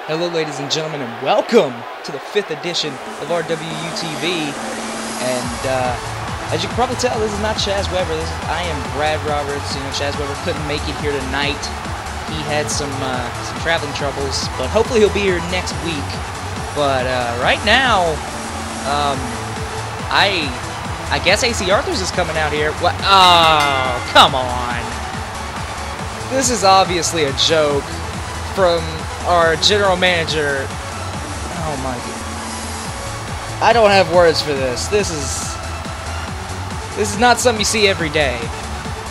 Hello ladies and gentlemen, and welcome to the 5th edition of RWU TV. And as you can probably tell, this is not Chaz Weber. I am Brad Roberts. You know, Chaz Weber couldn't make it here tonight. He had some traveling troubles, but hopefully he'll be here next week. But right now, I guess AC Arthurs is coming out here. What? Oh, come on! This is obviously a joke from our general manager. Oh my god. I don't have words for this. This is not something you see every day.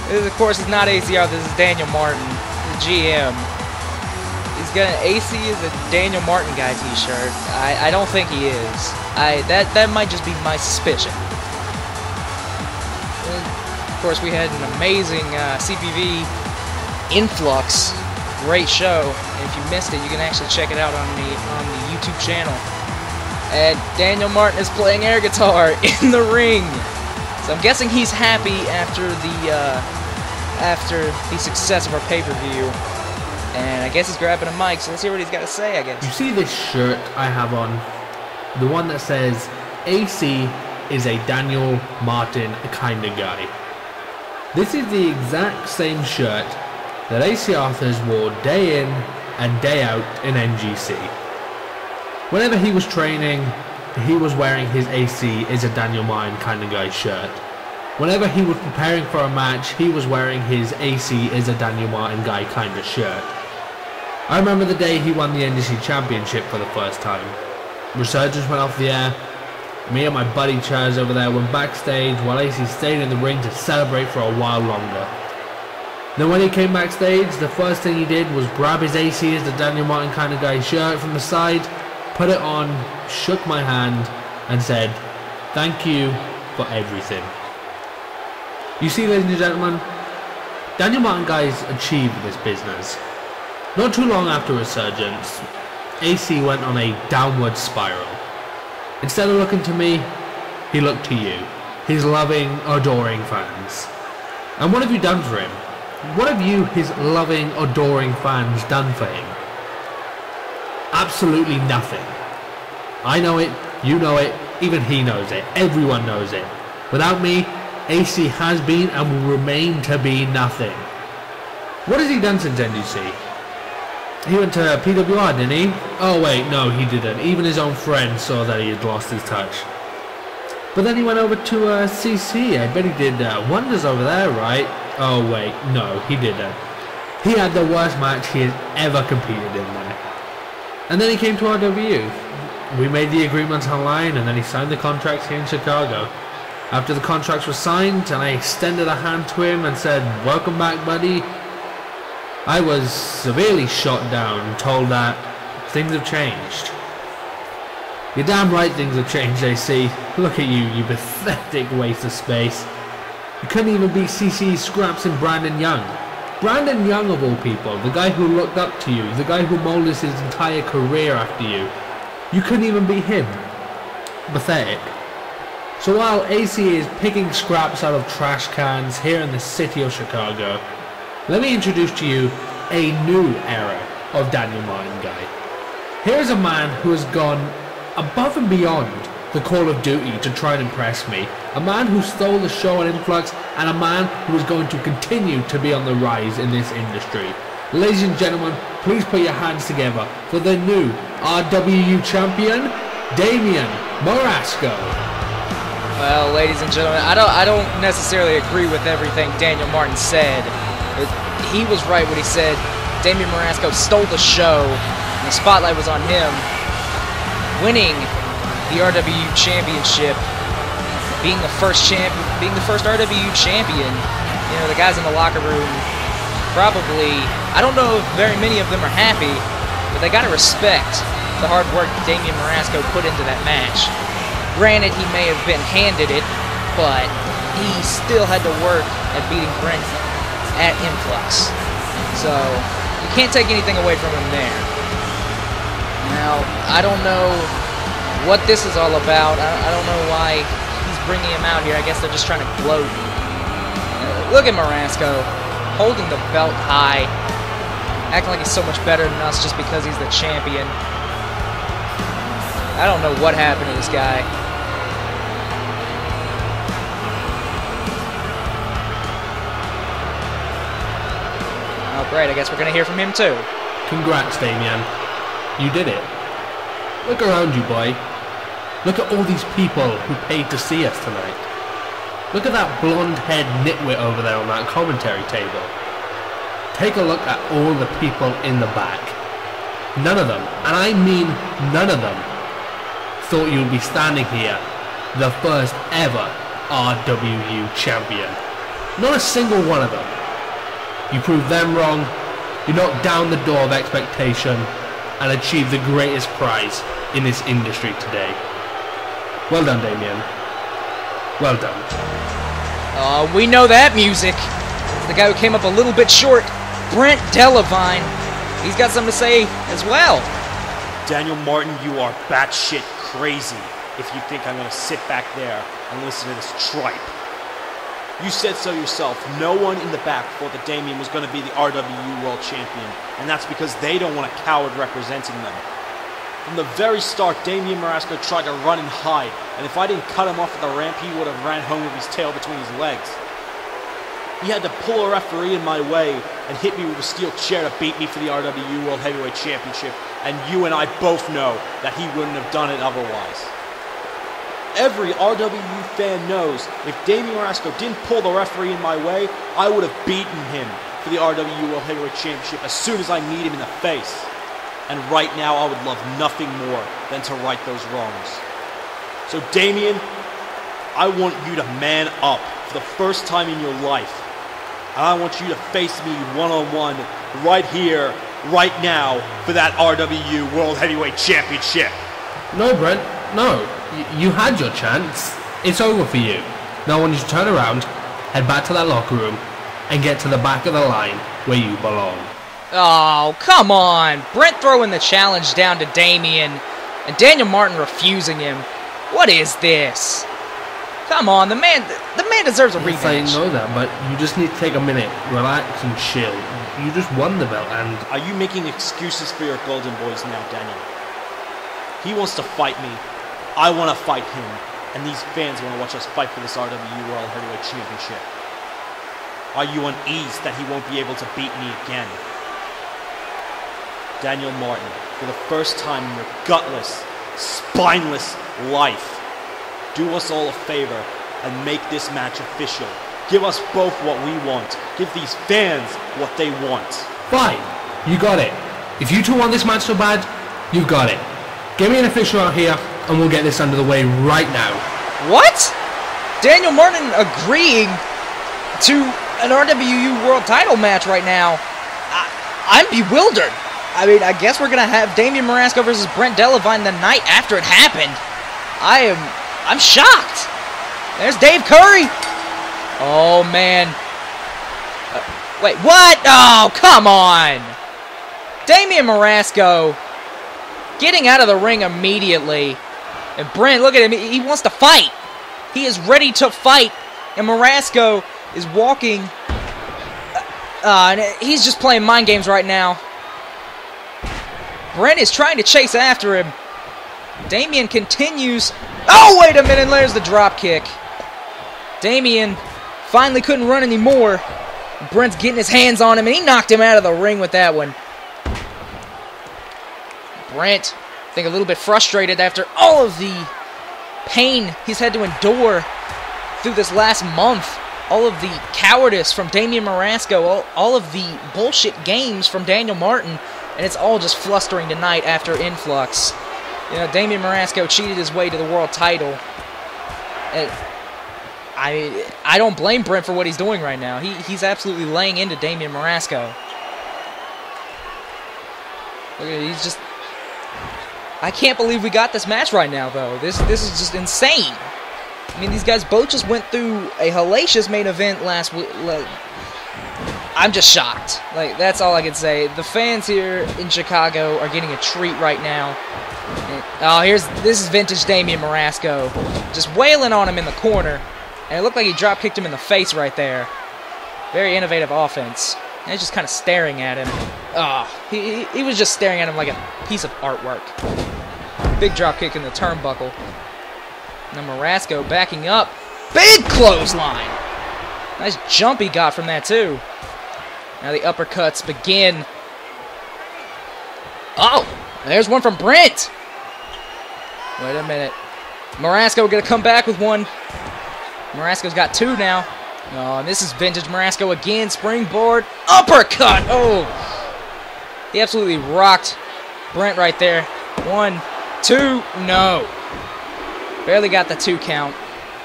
This, of course, is not ACR. This is Daniel Martin, the GM. He's got an AC is a Daniel Martin guy t-shirt. I don't think he is. That might just be my suspicion. And of course, we had an amazing CPV influx. Great show. And if you missed it, you can actually check it out on the YouTube channel. And Daniel Martin is playing air guitar in the ring. So I'm guessing he's happy after the success of our pay-per-view. And I guess he's grabbing a mic, so let's hear what he's got to say, I guess. You see this shirt I have on? The one that says, AC is a Daniel Martin kind of guy. This is the exact same shirt that AC Arthurs wore day in and day out in NGC. Whenever he was training, he was wearing his AC is a Daniel Martin kind of guy shirt. Whenever he was preparing for a match, he was wearing his AC is a Daniel Martin guy kind of shirt. I remember the day he won the NGC Championship for the first time. Resurgence went off the air. Me and my buddy Chaz over there went backstage while AC stayed in the ring to celebrate for a while longer. Then when he came backstage, the first thing he did was grab his AC as the Daniel Martin kind of guy shirt from the side, put it on, shook my hand, and said, "Thank you for everything." You see, ladies and gentlemen, Daniel Martin guys achieved this business. Not too long after Resurgence, AC went on a downward spiral. Instead of looking to me, he looked to you, his loving, adoring fans. And what have you done for him? What have you, his loving, adoring fans, done for him? Absolutely nothing. I know it, you know it, even he knows it, everyone knows it. Without me, AC has been and will remain to be nothing. What has he done since NGC? He went to PWR, didn't he? Oh wait, no, he didn't. Even his own friend saw that he had lost his touch. But then he went over to CC. I bet he did wonders over there, right? Oh wait, no, he didn't. He had the worst match he has ever competed in there. And then he came to RWU. We made the agreements online, and then he signed the contracts here in Chicago. After the contracts were signed, and I extended a hand to him and said, "Welcome back, buddy," I was severely shot down and told that things have changed. You're damn right things have changed, AC. Look at you, you pathetic waste of space. You couldn't even beat CC Scraps and Brandon Young. Brandon Young of all people, the guy who looked up to you, the guy who molded his entire career after you. You couldn't even beat him. Pathetic. So while AC is picking scraps out of trash cans here in the city of Chicago, let me introduce to you a new era of Daniel Martin guy. Here's a man who has gone above and beyond the Call of Duty to try and impress me. A man who stole the show on Influx, and a man who is going to continue to be on the rise in this industry. Ladies and gentlemen, please put your hands together for the new RWU champion, Damian Marasco. Well, ladies and gentlemen, I don't necessarily agree with everything Daniel Martin said. He was right when he said Damian Marasco stole the show, and the spotlight was on him winning the RWU Championship, being the first RWU champion. You know, the guys in the locker room probably, I don't know if very many of them are happy, but they gotta respect the hard work Damian Marasco put into that match. Granted, he may have been handed it, but he still had to work at beating Brent at Influx. So, you can't take anything away from him there. Now, I don't know what this is all about. I don't know why he's bringing him out here. I guess they're just trying to gloat. Look at Marasco holding the belt high. acting like he's so much better than us just because he's the champion. I don't know what happened to this guy. Oh, great. I guess we're going to hear from him, too. Congrats, Damien. You did it. Look around you, boy. Look at all these people who paid to see us tonight. Look at that blonde-haired nitwit over there on that commentary table. Take a look at all the people in the back. None of them, and I mean none of them, thought you would be standing here, the first ever RWU champion. Not a single one of them. You proved them wrong, you knocked down the door of expectation, and achieved the greatest prize in this industry today. Well done, Damien. Well done. We know that music. The guy who came up a little bit short, Brent Delavine. He's got something to say as well. Daniel Martin, you are batshit crazy if you think I'm going to sit back there and listen to this tripe. You said so yourself. No one in the back thought that Damien was going to be the RWU World Champion, and that's because they don't want a coward representing them. From the very start, Damien Marasco tried to run and hide, and if I didn't cut him off at the ramp, he would have ran home with his tail between his legs. He had to pull a referee in my way and hit me with a steel chair to beat me for the RWU World Heavyweight Championship, and you and I both know that he wouldn't have done it otherwise. Every RWU fan knows if Damien Marasco didn't pull the referee in my way, I would have beaten him for the RWU World Heavyweight Championship as soon as I meet him in the face. And right now, I would love nothing more than to right those wrongs. So Damien, I want you to man up for the first time in your life. And I want you to face me one-on-one right here, right now, for that RWU World Heavyweight Championship. No, Brent, no. You had your chance. It's over for you. Now I want you to turn around, head back to that locker room, and get to the back of the line where you belong. Oh, come on. Brent throwing the challenge down to Damien, and Daniel Martin refusing him. What is this? Come on, the man deserves a rematch. I know that, but you just need to take a minute, relax and chill. You just won the belt, and... Are you making excuses for your golden boys now, Daniel? He wants to fight me. I want to fight him. And these fans want to watch us fight for this RWU World Heavyweight Championship. Are you uneased that he won't be able to beat me again? Daniel Martin, for the first time in your gutless, spineless life, do us all a favor and make this match official. Give us both what we want. Give these fans what they want. Fine, you got it. If you two want this match so bad, you've got it. Get me an official out here, and we'll get this under the way right now. What? Daniel Martin agreeing to an RWU World Title match right now? I'm bewildered. I mean, I guess we're going to have Damien Marasco versus Brent Delavine the night after it happened. I'm shocked. There's Dave Curry. Oh, man. Wait, what? Oh, come on. Damien Marasco getting out of the ring immediately. And Brent, look at him. He wants to fight. He is ready to fight. And Marasco is walking. And he's just playing mind games right now. Brent is trying to chase after him. Damien continues. Oh, wait a minute. There's the drop kick. Damien finally couldn't run anymore. Brent's getting his hands on him, and he knocked him out of the ring with that one. Brent, I think a little bit frustrated after all of the pain he's had to endure through this last month. All of the cowardice from Damien Marasco, all of the bullshit games from Daniel Martin, and it's all just flustering tonight after Influx. You know, Damien Marasco cheated his way to the world title. And I don't blame Brent for what he's doing right now. He's absolutely laying into Damien Marasco. Look at it, he's just... I can't believe we got this match right now, though. This is just insane. I mean, these guys both just went through a hellacious main event last week. I'm just shocked. Like, that's all I can say. The fans here in Chicago are getting a treat right now. Oh, this is vintage Damien Marasco. Just wailing on him in the corner. And it looked like he drop-kicked him in the face right there. Very innovative offense. And he's just kind of staring at him. He was just staring at him like a piece of artwork. Big drop kick in the turnbuckle. Now Marasco backing up. Big clothesline. Nice jump he got from that too. Now the uppercuts begin. Oh, there's one from Brent. Wait a minute. Marasco gonna come back with one. Marasco's got two now. Oh, and this is vintage Marasco again. Springboard uppercut. Oh, he absolutely rocked Brent right there. 1, 2, no. Barely got the 2 count.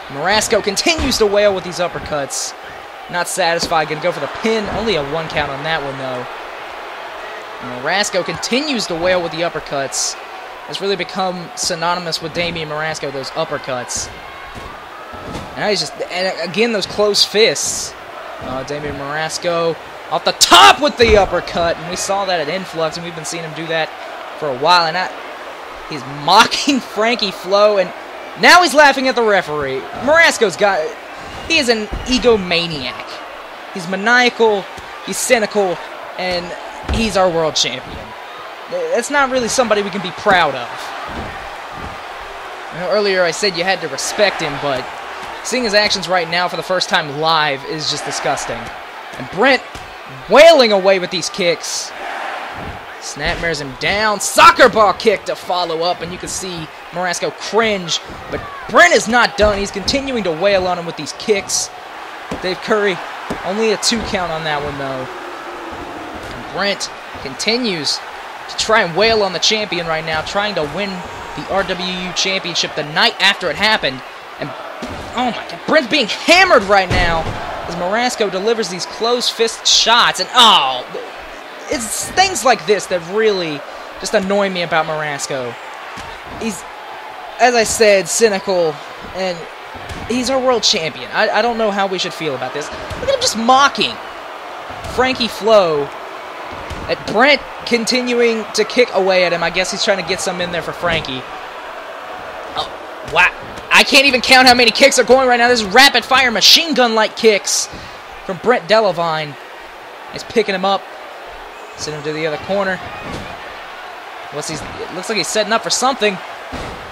Marasco continues to wail with these uppercuts. Not satisfied, gonna go for the pin. Only a 1 count on that one though. Marasco continues to wail with the uppercuts. It's really become synonymous with Damian Marasco, those uppercuts. Now he's just, and again, those closed fists. Damian Marasco off the top with the uppercut, and we saw that at Influx, and we've been seeing him do that for a while. And he's mocking Frankie Flo, and now he's laughing at the referee. Marasco's he is an egomaniac. He's maniacal, he's cynical, and he's our world champion. That's not really somebody we can be proud of. Earlier I said you had to respect him, but seeing his actions right now for the first time live is just disgusting. And Brent wailing away with these kicks. Snapmares him down. Soccer ball kick to follow up, and you can see Marasco cringe. But Brent is not done. He's continuing to wail on him with these kicks. Dave Curry, only a 2 count on that one, though. And Brent continues to try and wail on the champion right now, trying to win the RWU Championship the night after it happened. And, oh my God, Brent's being hammered right now as Marasco delivers these closed fist shots. And, oh, it's things like this that really just annoy me about Marasco. He's, as I said, cynical, and he's our world champion. I don't know how we should feel about this. Look at him just mocking Frankie Flo. At Brent continuing to kick away at him. I guess he's trying to get some in there for Frankie. Oh, wow. I can't even count how many kicks are going right now. This is rapid-fire machine gun-like kicks from Brent Delavine. He's picking him up. Send him to the other corner. It looks like he's setting up for something.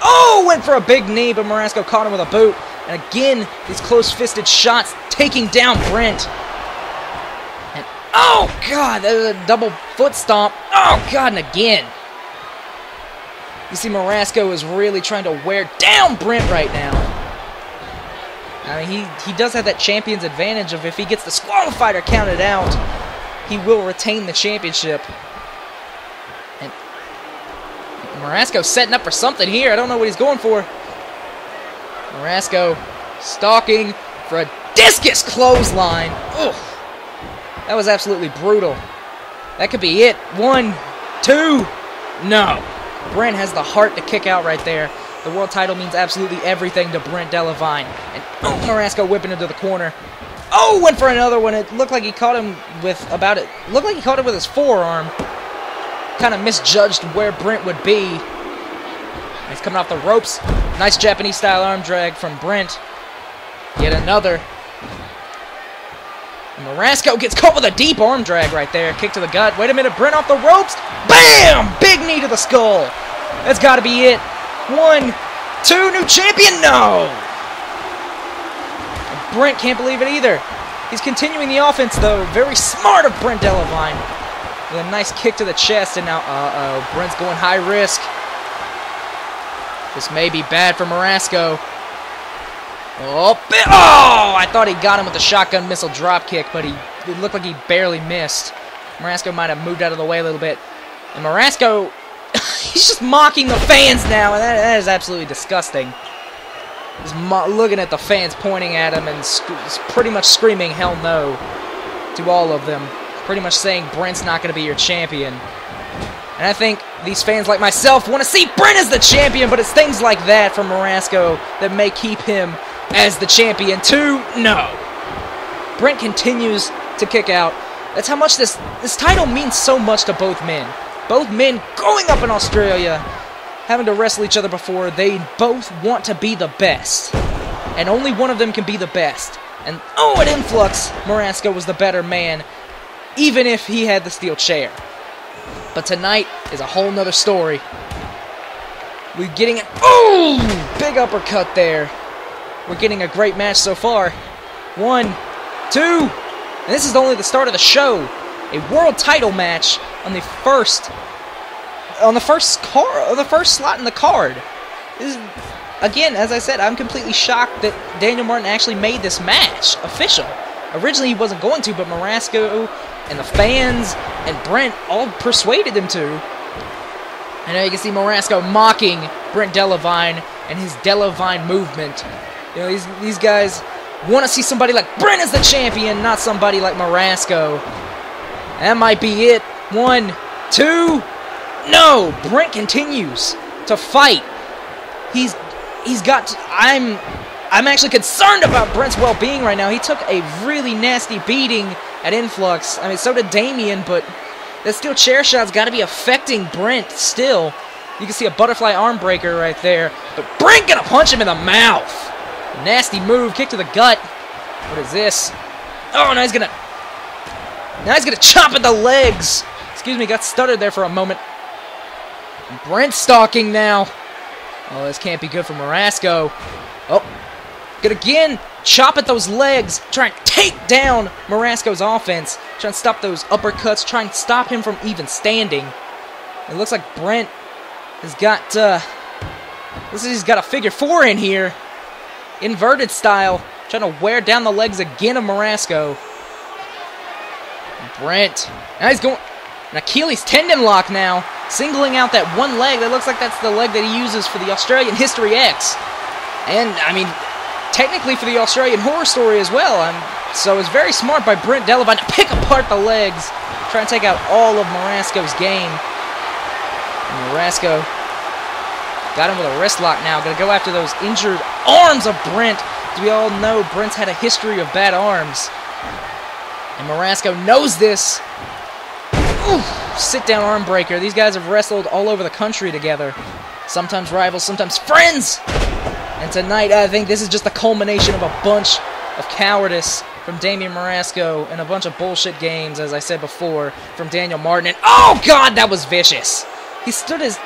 Oh, went for a big knee, but Marasco caught him with a boot. And again, these close-fisted shots taking down Brent. And, oh, God, there's a double foot stomp. Oh, God, and again. You see Marasco is really trying to wear down Brent right now. I mean, he does have that champion's advantage of if he gets disqualified or counted out, he will retain the championship. And Marasco setting up for something here. I don't know what he's going for. Marasco stalking for a discus clothesline. Ugh. That was absolutely brutal. That could be it. 1, 2. No. Brent has the heart to kick out right there. The world title means absolutely everything to Brent Delavine. And Marasco whipping into the corner. Oh, went for another one. It looked like he caught him with looked like he caught it with his forearm. Kind of misjudged where Brent would be. He's coming off the ropes. Nice Japanese style arm drag from Brent. Yet another. And Marasco gets caught with a deep arm drag right there. Kick to the gut. Wait a minute. Brent off the ropes. Bam! Big knee to the skull. That's got to be it. 1, 2, new champion. No! And Brent can't believe it either. He's continuing the offense, though. Very smart of Brent Delavine. With a nice kick to the chest. And now, Brent's going high risk. This may be bad for Marasco. Oh, I thought he got him with the shotgun missile drop kick, but it looked like he barely missed. Marasco might have moved out of the way a little bit. And Marasco, he's just mocking the fans now, and that is absolutely disgusting. He's looking at the fans, pointing at him, and pretty much screaming hell no to all of them. Pretty much saying Brent's not going to be your champion. And I think these fans like myself want to see Brent as the champion, but it's things like that from Marasco that may keep him as the champion too. No. Brent continues to kick out. That's how much this title means so much to both men. Both men growing up in Australia, having to wrestle each other before, they both want to be the best. And only one of them can be the best. And, oh, at Influx, Marasco was the better man. even if he had the steel chair. But tonight is a whole nother story. We're getting an big uppercut there. We're getting a great match so far. 1, 2, and this is only the start of the show. A world title match on the first slot in the card. This is, again, as I said, I'm completely shocked that Daniel Martin actually made this match official. Originally he wasn't going to, but Marasco and the fans and Brent all persuaded him to. I know you can see Marasco mocking Brent Delavine and his Delavine movement. You know, these guys want to see somebody like Brent as the champion, not somebody like Marasco. That might be it. 1, 2. No! Brent continues to fight. He's got to, I'm actually concerned about Brent's well-being right now. He took a really nasty beating at Influx. I mean, so did Damien, but that steel chair shot's got to be affecting Brent still. You can see a butterfly arm breaker right there. But Brent gonna punch him in the mouth. Nasty move, kick to the gut. What is this? Oh, now he's gonna chop at the legs. Excuse me, got stuttered there for a moment. Brent stalking now. Oh, this can't be good for Marasco. Oh, good again. Chop at those legs. Try and take down Marasco's offense. Try and stop those uppercuts. Try and stop him from even standing. It looks like Brent has got, he's got a figure 4 in here. Inverted style. Trying to wear down the legs again of Marasco. Brent. Now he's going an Achilles tendon lock now. Singling out that one leg. That looks like that's the leg that he uses for the Australian History X. And, I mean, technically for the Australian Horror Story as well. So it's very smart by Brent Delavine to pick apart the legs. Try and take out all of Marasco's game. And Marasco got him with a wrist lock now. Gonna go after those injured arms of Brent. As we all know, Brent's had a history of bad arms. And Marasco knows this. Oof, sit-down arm breaker. These guys have wrestled all over the country together. Sometimes rivals, sometimes friends. And tonight, I think this is just the culmination of a bunch of cowardice from Damian Marasco and a bunch of bullshit games, as I said before, from Daniel Martin. And, oh, God, that was vicious. He stood his...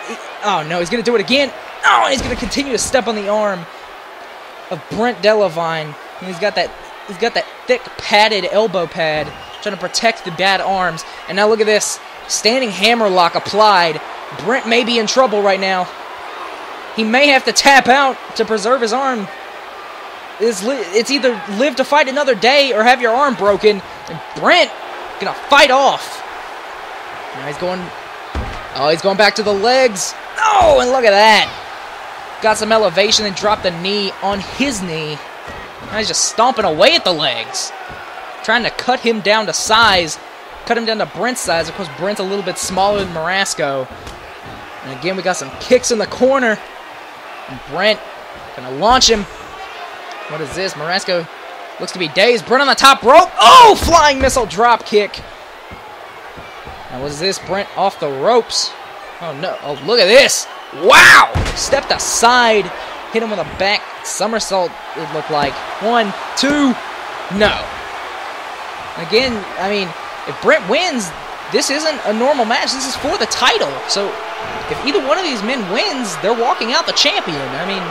oh, no, he's going to do it again. Oh, and he's going to continue to step on the arm of Brent Delavine. And he's got that thick, padded elbow pad trying to protect the bad arms. And now look at this. Standing hammer lock applied. Brent may be in trouble right now. He may have to tap out to preserve his arm. It's either live to fight another day or have your arm broken. And Brent gonna fight off. Now he's going... oh, he's going back to the legs. Oh, and look at that. Got some elevation and dropped the knee on his knee. Now he's just stomping away at the legs. Trying to cut him down to size. Cut him down to Brent's size. Of course, Brent's a little bit smaller than Marasco. And again, we got some kicks in the corner. And Brent gonna launch him. What is this? Marasco looks to be dazed. Brent on the top rope. Oh, flying missile drop kick. Now what is this? Brent off the ropes. Oh no. Oh, look at this. Wow. Stepped aside. Hit him with a back somersault, it looked like. 1, 2. No. Again, I mean, if Brent wins, this isn't a normal match. This is for the title. So if either one of these men wins, they're walking out the champion. I mean,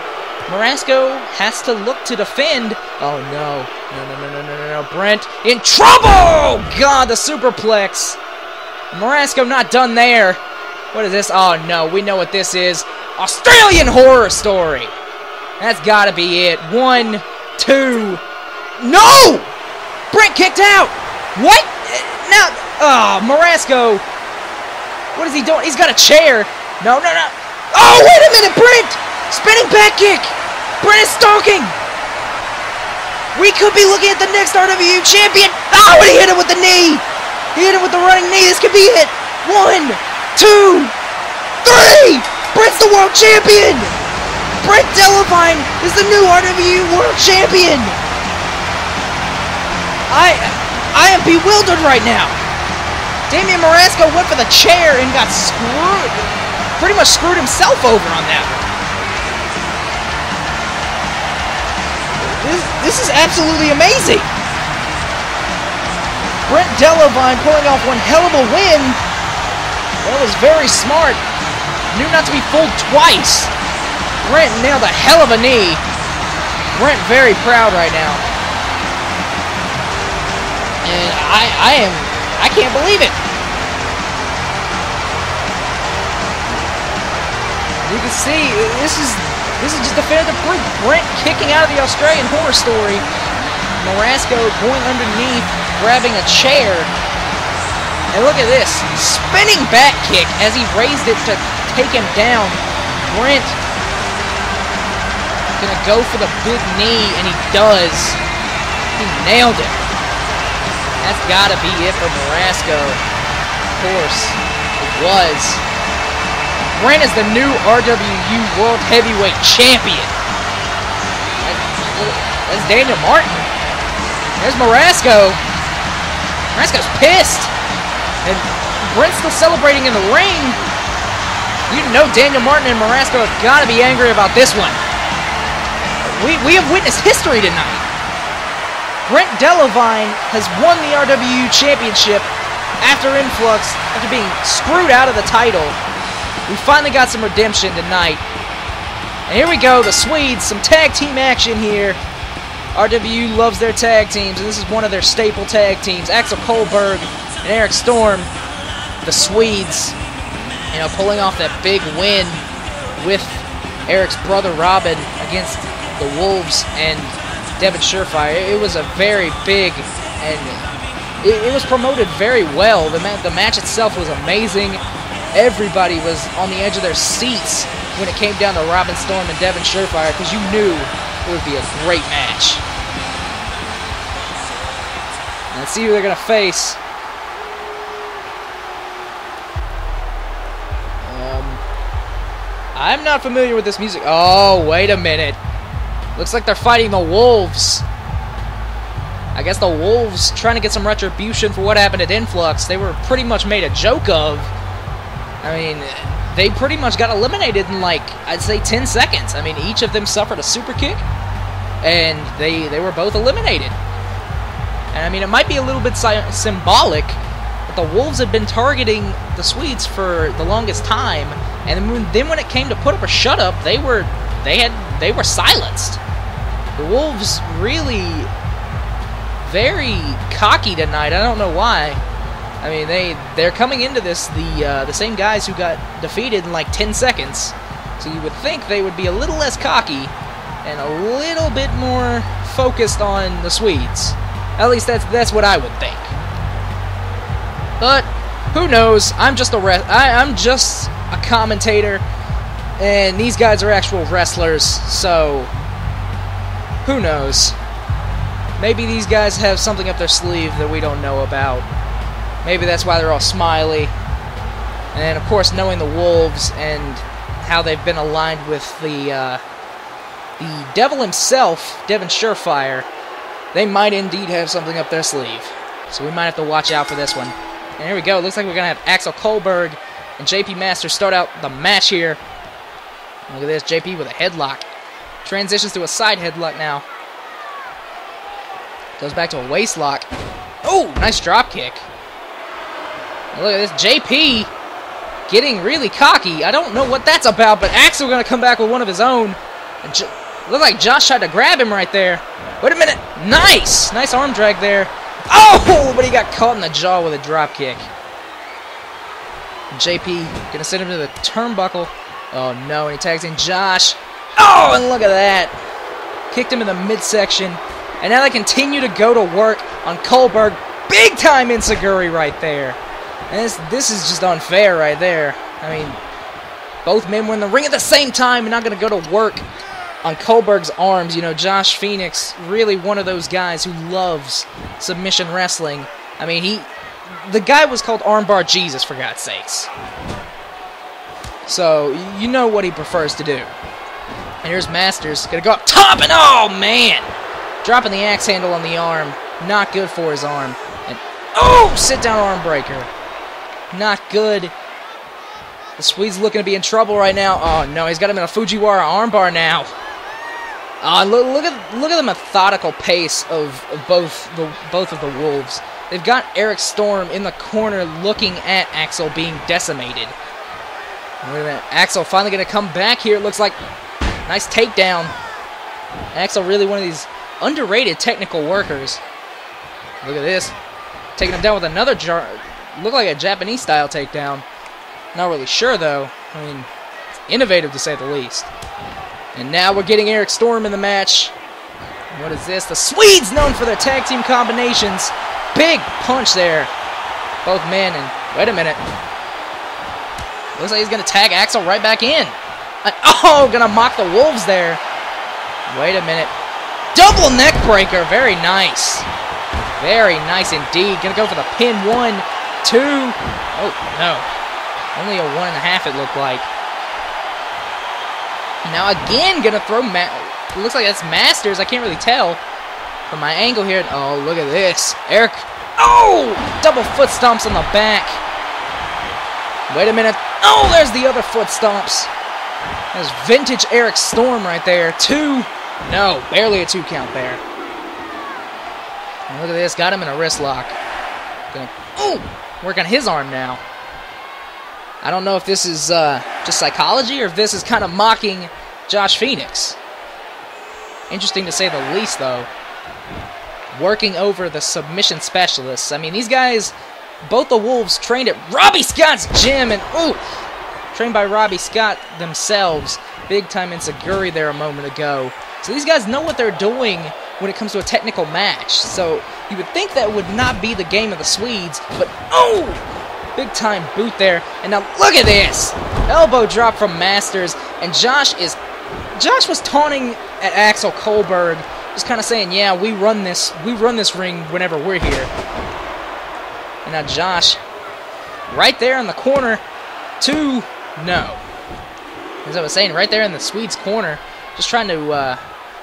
Marasco has to look to defend. Oh, no. No. Brent in trouble! God, the superplex. Marasco not done there. What is this? Oh, no. We know what this is. Australian Horror Story. That's got to be it. 1, 2. No! Brent kicked out. What? Now, Marasco. What is he doing? He's got a chair. No. Oh, wait a minute, Brent! Spinning back kick! Brent is stalking! We could be looking at the next RWU champion! Oh, and he hit him with the knee! He hit him with the running knee. This could be it! 1, 2, 3! Brent's the world champion! Brent Delavine is the new RWU world champion! I am bewildered right now. Damian Marasco went for the chair and got screwed. Pretty much screwed himself over on that one. This is absolutely amazing. Brent Delavine pulling off one hell of a win. That was very smart. Knew not to be fooled twice. Brent nailed a hell of a knee. Brent very proud right now. And I can't believe it. You can see, this is just definitive proof. Brent kicking out of the Australian Horror Story. Marasco going underneath, grabbing a chair. And look at this, spinning back kick as he raised it to take him down. Brent gonna go for the big knee, and he does. He nailed it. That's gotta be it for Marasco. Of course, it was. Brent is the new RWU World Heavyweight Champion. That's Daniel Martin. There's Marasco. Marasco's pissed. And Brent's still celebrating in the ring. You know Daniel Martin and Marasco have got to be angry about this one. We have witnessed history tonight. Brent Delavine has won the RWU Championship after Influx, after being screwed out of the title. We finally got some redemption tonight. And here we go, the Swedes, some tag team action here. RWU loves their tag teams, and this is one of their staple tag teams. Axel Kohlberg and Eric Storm, the Swedes, you know, pulling off that big win with Eric's brother Robin against the Wolves and Devin Surefire. It was a very big, and it was promoted very well. The match itself was amazing. Everybody was on the edge of their seats when it came down to Robin Storm and Devin Surefire, because you knew it would be a great match. Let's see who they're going to face. I'm not familiar with this music. Oh, wait a minute. Looks like they're fighting the Wolves. I guess the Wolves trying to get some retribution for what happened at Influx. They were pretty much made a joke of. I mean, they pretty much got eliminated in, like, I'd say 10 seconds. I mean, each of them suffered a super kick, and they were both eliminated. And I mean, it might be a little bit symbolic, but the Wolves had been targeting the Swedes for the longest time, and then when it came to put up or shut up, they were silenced. The Wolves really very cocky tonight. I don't know why. I mean, they're coming into this the same guys who got defeated in like 10 seconds. So you would think they would be a little less cocky and a little bit more focused on the Swedes. At least that's what I would think. But who knows? I'm just a commentator, and these guys are actual wrestlers. So who knows? Maybe these guys have something up their sleeve that we don't know about. Maybe that's why they're all smiley. And, of course, knowing the Wolves and how they've been aligned with the devil himself, Devin Surefire, they might indeed have something up their sleeve. So we might have to watch out for this one. And here we go. It looks like we're going to have Axel Kohlberg and JP Masters start out the match here. Look at this. JP with a headlock. Transitions to a side headlock now. Goes back to a waist lock. Oh, nice drop kick. Look at this, JP getting really cocky. I don't know what that's about, but Axel going to come back with one of his own. Looked like Josh tried to grab him right there. Wait a minute. Nice. Nice arm drag there. Oh, but he got caught in the jaw with a drop kick. JP going to send him to the turnbuckle. Oh, no, and he tags in Josh. Oh, and look at that. Kicked him in the midsection. And now they continue to go to work on Kohlberg. Big time enziguri right there. And this is just unfair right there. I mean, both men were in the ring at the same time and not going to go to work on Kohlberg's arms. You know, Josh Phoenix, really one of those guys who loves submission wrestling. I mean, the guy was called Armbar Jesus, for God's sakes. So, you know what he prefers to do. And here's Masters, going to go up top, and oh, man! Dropping the axe handle on the arm. Not good for his arm. And, oh, sit-down arm breaker. Not good. The Swede's looking to be in trouble right now. Oh, no, he's got him in a Fujiwara armbar now. Look at the methodical pace of both of the Wolves. they've got Eric Storm in the corner looking at Axel being decimated. Wait a minute. Axel finally going to come back here. It looks like nice takedown. Axel really one of these underrated technical workers. Look at this. Taking him down with another look like a Japanese style takedown. Not really sure though. I mean, it's innovative to say the least. And now we're getting Eric Storm in the match. What is this? The Swedes known for their tag team combinations. Big punch there. Both men, and wait a minute. Looks like he's going to tag Axel right back in. Oh, going to mock the Wolves there. Wait a minute. Double neck breaker. Very nice. Very nice indeed. Going to go for the pin. 1, 2. Oh, no. Only a 1.5 it looked like. Now again, going to throw... It looks like that's Masters. I can't really tell from my angle here. Oh, look at this. Eric. Oh! Double foot stomps on the back. Wait a minute. Oh, there's the other foot stomps. There's vintage Eric Storm right there. 2. No, barely a 2 count there. And look at this. Got him in a wrist lock. Work on his arm now. I don't know if this is just psychology or if this is kind of mocking Josh Phoenix. Interesting to say the least, though. Working over the submission specialists. I mean, these guys, both the Wolves trained at Robbie Scott's gym, and trained by Robbie Scott themselves. Big time Inseguri there a moment ago. So these guys know what they're doing when it comes to a technical match. So you would think that would not be the game of the Swedes, but big time boot there. And now look at this. Elbow drop from Masters, and Josh was taunting at Axel Kohlberg, just kind of saying, yeah, we run this ring whenever we're here. And now Josh, right there in the corner, 2, no. As I was saying, right there in the Swedes' corner, just trying to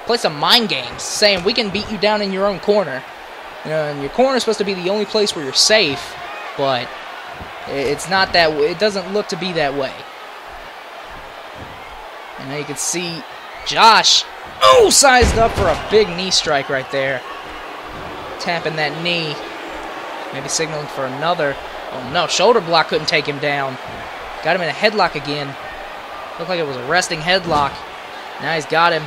play some mind games, saying we can beat you down in your own corner. You know, and your corner is supposed to be the only place where you're safe, but it's not that way. It doesn't look to be that way. And now you can see Josh, sized up for a big knee strike right there. Tapping that knee. Maybe signaling for another. Oh no, shoulder block couldn't take him down. Got him in a headlock again. Looked like it was a resting headlock. Now he's got him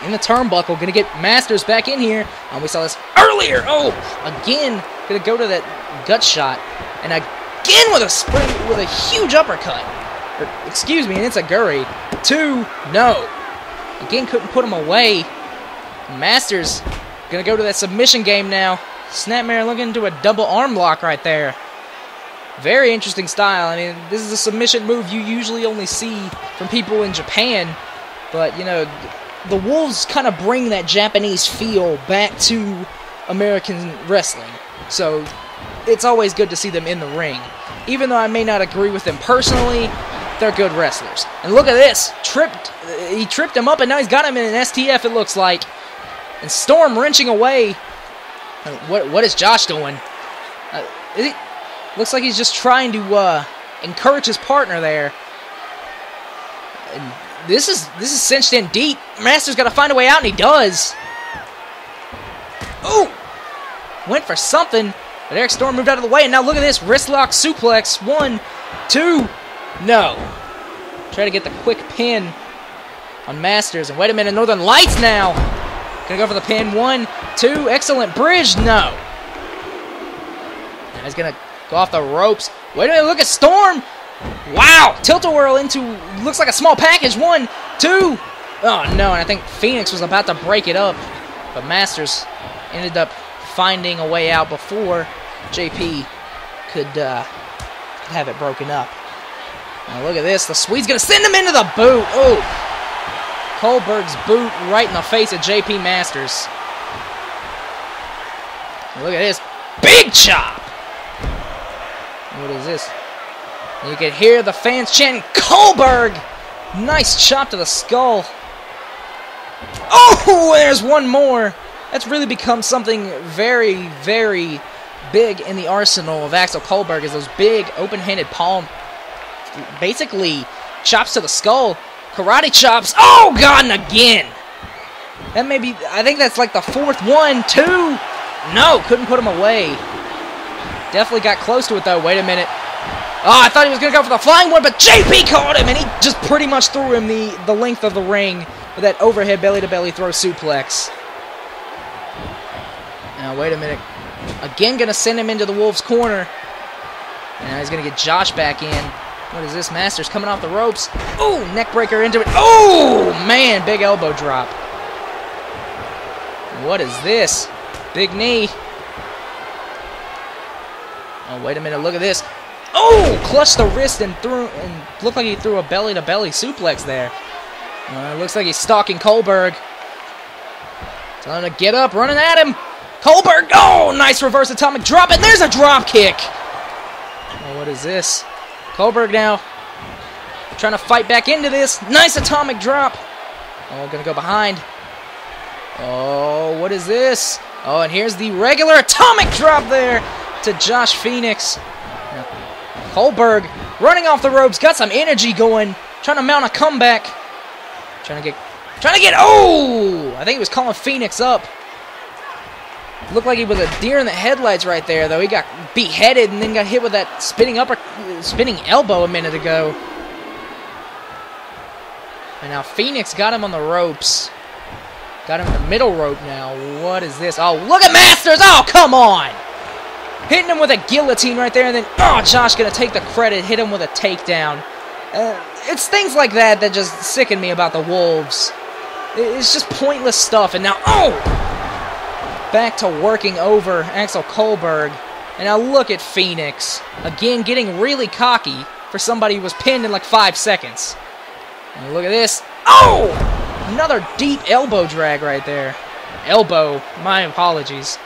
in the turnbuckle. Gonna get Masters back in here. We saw this earlier. Again, gonna go to that gut shot. And again with a spring, with a huge uppercut. Excuse me, and Inseguri. 2, no. Again, couldn't put him away. Masters gonna go to that submission game now. Snapmare looking into a double arm lock right there. Very interesting style. I mean, this is a submission move you usually only see from people in Japan. But, you know, the Wolves kind of bring that Japanese feel back to American wrestling. So, it's always good to see them in the ring. Even though I may not agree with them personally, they're good wrestlers. And look at this. He tripped him up, and now he's got him in an STF, it looks like. And Storm wrenching away. What is Josh doing? Looks like he's just trying to encourage his partner there. And this is cinched in deep. Masters got to find a way out, and he does. Went for something, but Eric Storm moved out of the way, and now look at this. Wrist lock suplex. 1, 2, no. Try to get the quick pin on Masters. And wait a minute, Northern Lights now. Gonna go for the pin. 1, 2, excellent bridge. No. Now he's gonna go off the ropes. Wait a minute, look at Storm. Wow, tilt-a-whirl into, looks like a small package. 1, 2. Oh no, and I think Phoenix was about to break it up. But Masters ended up finding a way out before JP could have it broken up. Now look at this. The Swede's going to send him into the boot. Kohlberg's boot right in the face of JP Masters. Now look at this. Big chop. What is this? You can hear the fans chanting, Kohlberg! Nice chop to the skull. There's one more. That's really become something very, very big in the arsenal of Axel Kohlberg, is those big open-handed palm, basically chops to the skull, karate chops. Oh God, and again. That may be, I think that's like the 4th one, 2. No, couldn't put him away. Definitely got close to it, though. Wait a minute. Oh, I thought he was going to go for the flying one, but JP caught him, and he just pretty much threw him the length of the ring with that overhead belly-to-belly throw suplex. Now, wait a minute. Again, going to send him into the Wolves' corner. And now he's going to get Josh back in. What is this? Masters coming off the ropes. Ooh, neck breaker into it. Oh, man, big elbow drop. What is this? Big knee. Oh, wait a minute. Look at this. Oh, clutched the wrist and looked like he threw a belly-to-belly suplex there. Looks like he's stalking Kohlberg. Telling him to get up, running at him. Kohlberg, oh, nice reverse atomic drop, and there's a drop kick. Oh, what is this? Kohlberg now trying to fight back into this. Nice atomic drop. Oh, gonna go behind. Oh, what is this? Oh, and here's the regular atomic drop there to Josh Phoenix. Now, Kohlberg running off the ropes, got some energy going, trying to mount a comeback. Trying to get, oh! I think he was calling Phoenix up. Looked like he was a deer in the headlights right there, though. He got beheaded and then got hit with that spinning elbow a minute ago. And now Phoenix got him on the ropes. Got him in the middle rope now. What is this? Oh, look at Masters! Oh, come on! Hitting him with a guillotine right there, and then, oh, Josh gonna take the credit, hit him with a takedown. It's things like that that just sicken me about the Wolves. It's just pointless stuff, and now, oh! Back to working over Axel Kohlberg. And now look at Phoenix. Again, getting really cocky for somebody who was pinned in like 5 seconds. And look at this. Oh! Another deep elbow drag right there. Elbow. My apologies.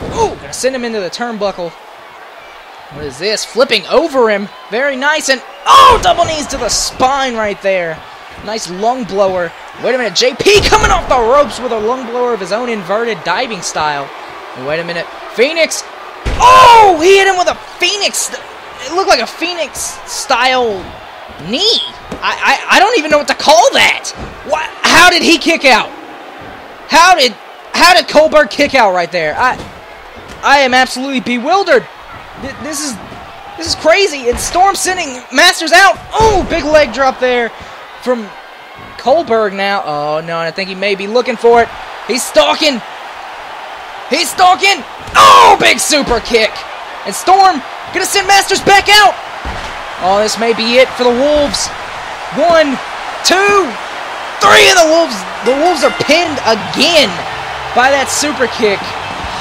Ooh! Gonna send him into the turnbuckle. What is this? Flipping over him. Very nice. And, oh! Double knees to the spine right there. Nice lung blower. Wait a minute, JP coming off the ropes with a lung blower of his own inverted diving style. And wait a minute, Phoenix. Oh, he hit him with a Phoenix. It looked like a Phoenix style knee. I don't even know what to call that. What? How did he kick out? How did Kohlberg kick out right there? I am absolutely bewildered. This is crazy. And Storm sending Masters out. Oh, big leg drop there from Kohlberg now. Oh, no, I think he may be looking for it. He's stalking. He's stalking. Oh, big super kick. And Storm gonna send Masters back out. Oh, this may be it for the Wolves. 1, 2, 3, and the Wolves are pinned again by that super kick.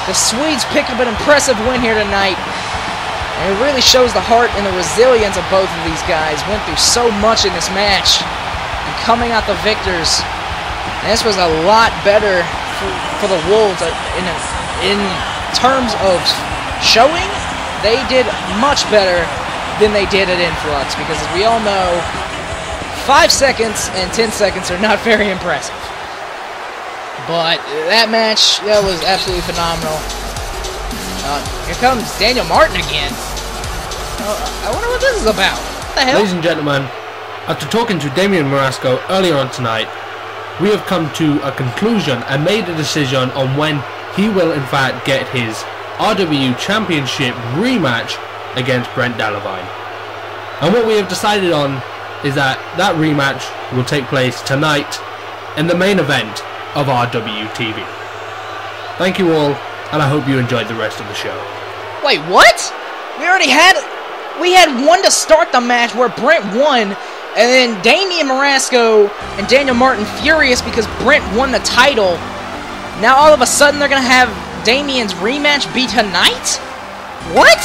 The Swedes pick up an impressive win here tonight. And it really shows the heart and the resilience of both of these guys. Went through so much in this match. And coming out the victors. And this was a lot better for the Wolves in terms of showing. They did much better than they did at Influx, because as we all know, 5 seconds and 10 seconds are not very impressive. But that match, that was absolutely phenomenal. Here comes Daniel Martin again. I wonder what this is about. What the hell? Ladies and gentlemen, after talking to Damian Marasco earlier on tonight, we have come to a conclusion and made a decision on when he will in fact get his RWU Championship rematch against Brent Dallavine. And what we have decided on is that that rematch will take place tonight in the main event of RWU TV. Thank you all, and I hope you enjoyed the rest of the show. Wait, what? We had one to start the match where Brent won, and then Damian Marasco and Daniel Martin furious because Brent won the title. Now all of a sudden they're going to have Damian's rematch be tonight? What?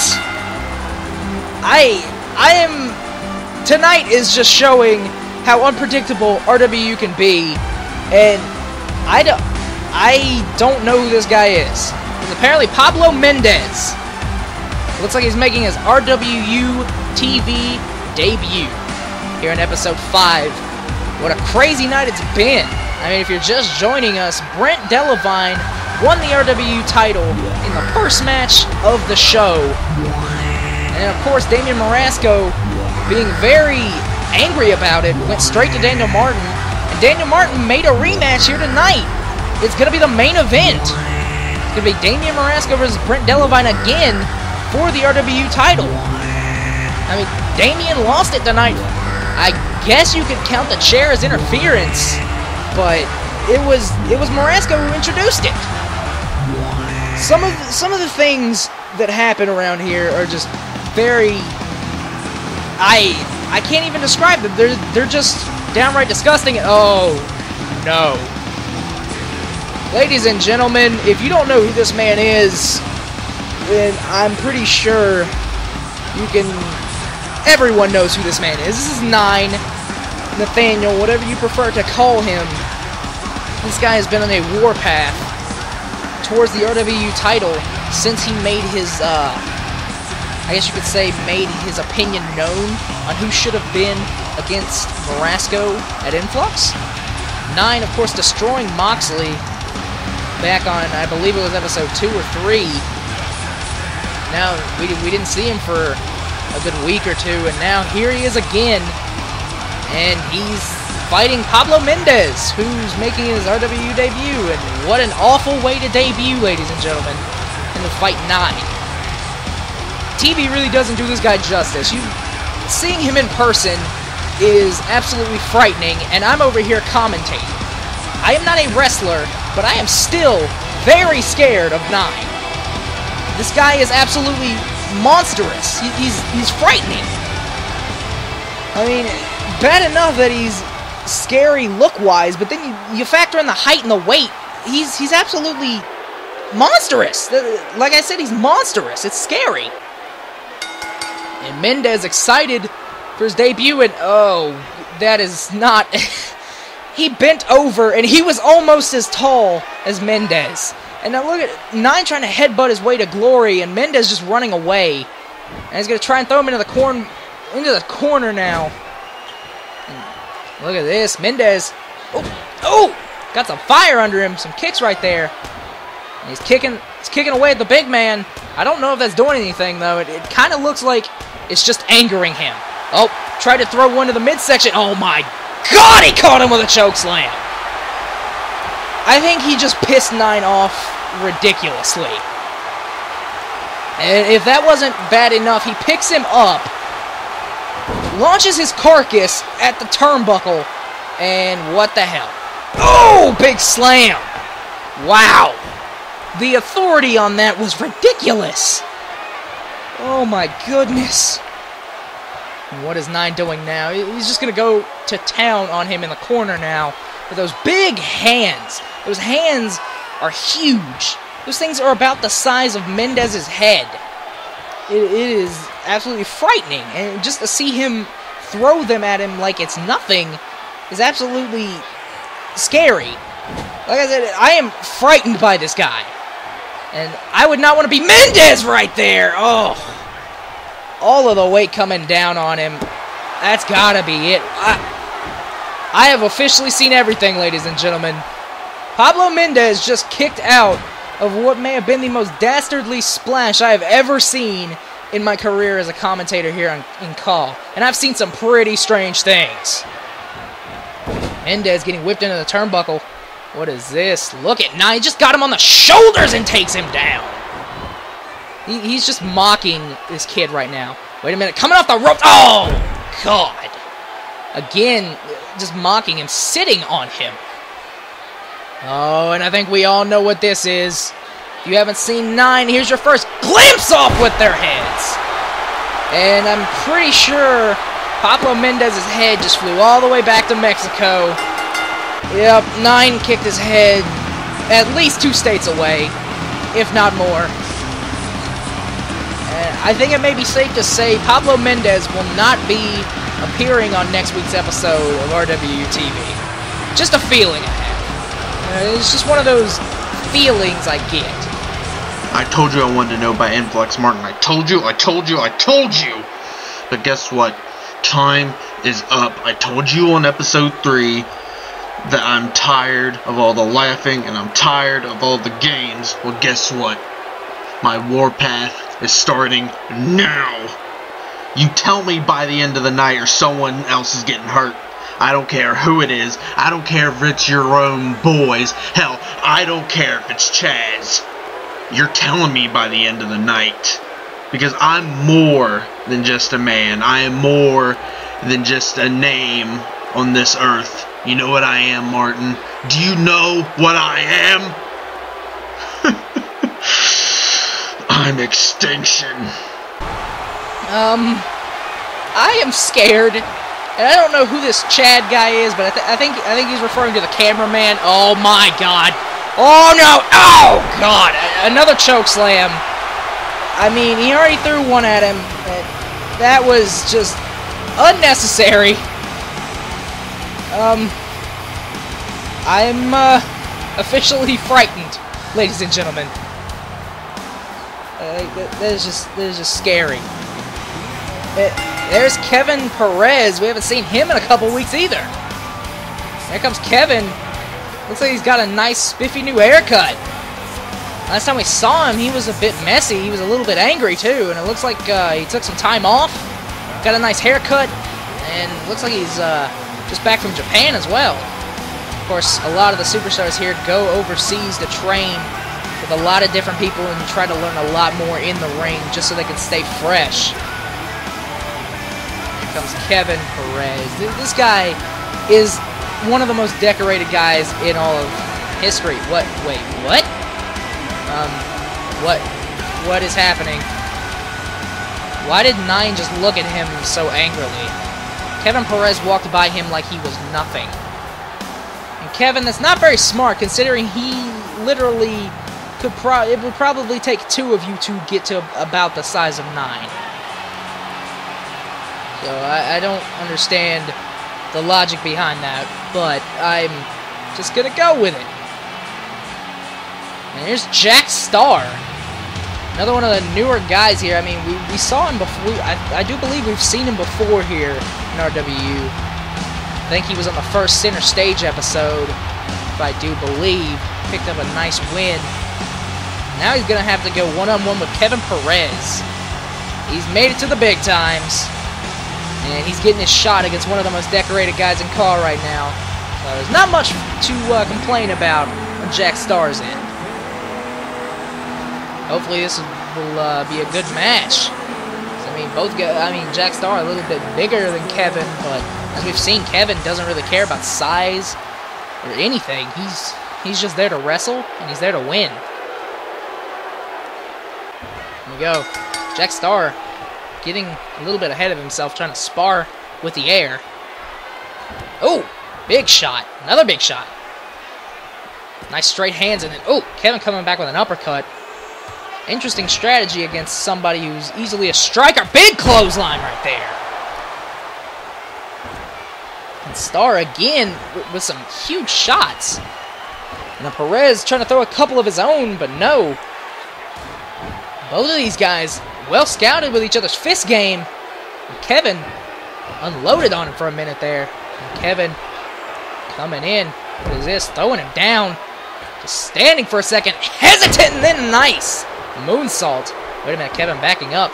Tonight is just showing how unpredictable RWU can be, and I don't know who this guy is. It's apparently Pablo Mendez. Looks like he's making his RWU TV debut here in episode 5. What a crazy night it's been. I mean, if you're just joining us, Brent Dallavine won the RWU title in the first match of the show. And of course, Damian Marasco, being very angry about it, went straight to Daniel Martin. And Daniel Martin made a rematch here tonight. It's going to be the main event. It's going to be Damian Marasco versus Brent Dallavine again for the RWU title. I mean, Damien lost it tonight. I guess you could count the chair as interference, but it was Marasco who introduced it. Some of the things that happen around here are just very, I can't even describe them. They're just downright disgusting. Oh no. Ladies and gentlemen, if you don't know who this man is, then I'm pretty sure everyone knows who this man is. This is 9, Nathaniel, whatever you prefer to call him. This guy has been on a warpath towards the RWU title since he made his, I guess you could say, made his opinion known on who should have been against Marasco at Influx. 9, of course, destroying Moxley back on, I believe it was episode 2 or 3. Now, we didn't see him for a good week or two, and now here he is again, and he's fighting Pablo Mendez, who's making his RWU debut, and what an awful way to debut, ladies and gentlemen, in the Fight 9. TV really doesn't do this guy justice. Seeing him in person is absolutely frightening, and I'm over here commentating. I am not a wrestler, but I am still very scared of 9. This guy is absolutely monstrous. He's frightening. I mean, bad enough that he's scary look-wise, but then you factor in the height and the weight. He's absolutely monstrous. Like I said, he's monstrous. It's scary. And Mendez excited for his debut, and oh, that is not... He bent over, and he was almost as tall as Mendez. And now look at 9 trying to headbutt his way to glory, and Mendez just running away. And he's going to try and throw him into the corner now. And look at this, Mendez. Oh, got some fire under him, some kicks right there. And he's kicking away at the big man. I don't know if that's doing anything though. It kind of looks like it's just angering him. Oh, tried to throw one to the midsection. Oh my God, he caught him with a choke slam. I think he just pissed 9 off ridiculously. And if that wasn't bad enough, he picks him up, launches his carcass at the turnbuckle, and what the hell? Oh, big slam! Wow. The authority on that was ridiculous. Oh my goodness. And what is 9 doing now? He's just going to go to town on him in the corner now with those big hands. Those hands are huge. Those things are about the size of Mendez's head. It is absolutely frightening. And just to see him throw them at him like it's nothing is absolutely scary. Like I said, I am frightened by this guy. And I would not want to be Mendez right there. Oh. All of the weight coming down on him. That's gotta be it. I have officially seen everything, ladies and gentlemen. Pablo Mendez just kicked out of what may have been the most dastardly splash I have ever seen in my career as a commentator here in Call. And I've seen some pretty strange things. Mendez getting whipped into the turnbuckle. What is this? Look at 9. He just got him on the shoulders and takes him down. He's just mocking this kid right now. Wait a minute. Coming off the rope. Oh, God. Again, just mocking him, sitting on him. Oh, and I think we all know what this is. If you haven't seen 9, here's your first glimpse off with their heads. And I'm pretty sure Pablo Mendez's head just flew all the way back to Mexico. Yep, 9 kicked his head at least 2 states away, if not more. And I think it may be safe to say Pablo Mendez will not be appearing on next week's episode of RWU TV. Just a feeling I have. It's just one of those feelings I get. I told you I wanted to know by Influx, Martin. I told you. But guess what? Time is up. I told you on episode 3 that I'm tired of all the laughing and I'm tired of all the games. Well, guess what? My warpath is starting now. You tell me by the end of the night or someone else is getting hurt. I don't care who it is. I don't care if it's your own boys. Hell, I don't care if it's Chaz. You're telling me by the end of the night. Because I'm more than just a man. I am more than just a name on this earth. You know what I am, Martin? Do you know what I am? I'm extinction. I am scared. And I don't know who this Chad guy is, but I think he's referring to the cameraman. Oh my god. Oh no. Oh god. Another choke slam. I mean, he already threw one at him. That was just unnecessary. I'm officially frightened, ladies and gentlemen. That is just scary. There's Kevin Perez. We haven't seen him in a couple weeks either. There comes Kevin. Looks like he's got a nice, spiffy new haircut. Last time we saw him, he was a bit messy. He was a little bit angry, too. And it looks like he took some time off. Got a nice haircut. And looks like he's just back from Japan as well. Of course, a lot of the superstars here go overseas to train with a lot of different people and try to learn a lot more in the ring just so they can stay fresh. Here comes Kevin Perez. This guy is one of the most decorated guys in all of history. What? Wait, what? What is happening? Why did Nine just look at him so angrily? Kevin Perez walked by him like he was nothing. And Kevin, that's not very smart, considering he literally could it would probably take two of you to get to about the size of Nine. So I don't understand the logic behind that, but I'm just gonna go with it. And here's Jack Starr, another one of the newer guys here. I mean, we saw him before. I do believe we've seen him before here in RWU. I think he was on the first Center Stage episode, if I do believe. Picked up a nice win. Now he's going to have to go one-on-one with Kevin Perez. He's made it to the big times. And he's getting his shot against one of the most decorated guys in CAW right now. So there's not much to complain about when Jack Starr's in. Hopefully this will be a good match. I mean, Jack Starr a little bit bigger than Kevin, but as we've seen, Kevin doesn't really care about size or anything. He's just there to wrestle, and he's there to win. There we go. Jack Starr getting a little bit ahead of himself, trying to spar with the air. Oh, big shot. Another big shot. Nice straight hands, and then, oh, Kevin coming back with an uppercut. Interesting strategy against somebody who's easily a striker. Big clothesline right there. And Starr again with some huge shots. And then Perez trying to throw a couple of his own, but no. Both of these guys well scouted with each other's fist game. And Kevin unloaded on him for a minute there. And Kevin coming in. What is this? Throwing him down. Just standing for a second. Hesitant and then nice. Moonsault. Wait a minute, Kevin backing up.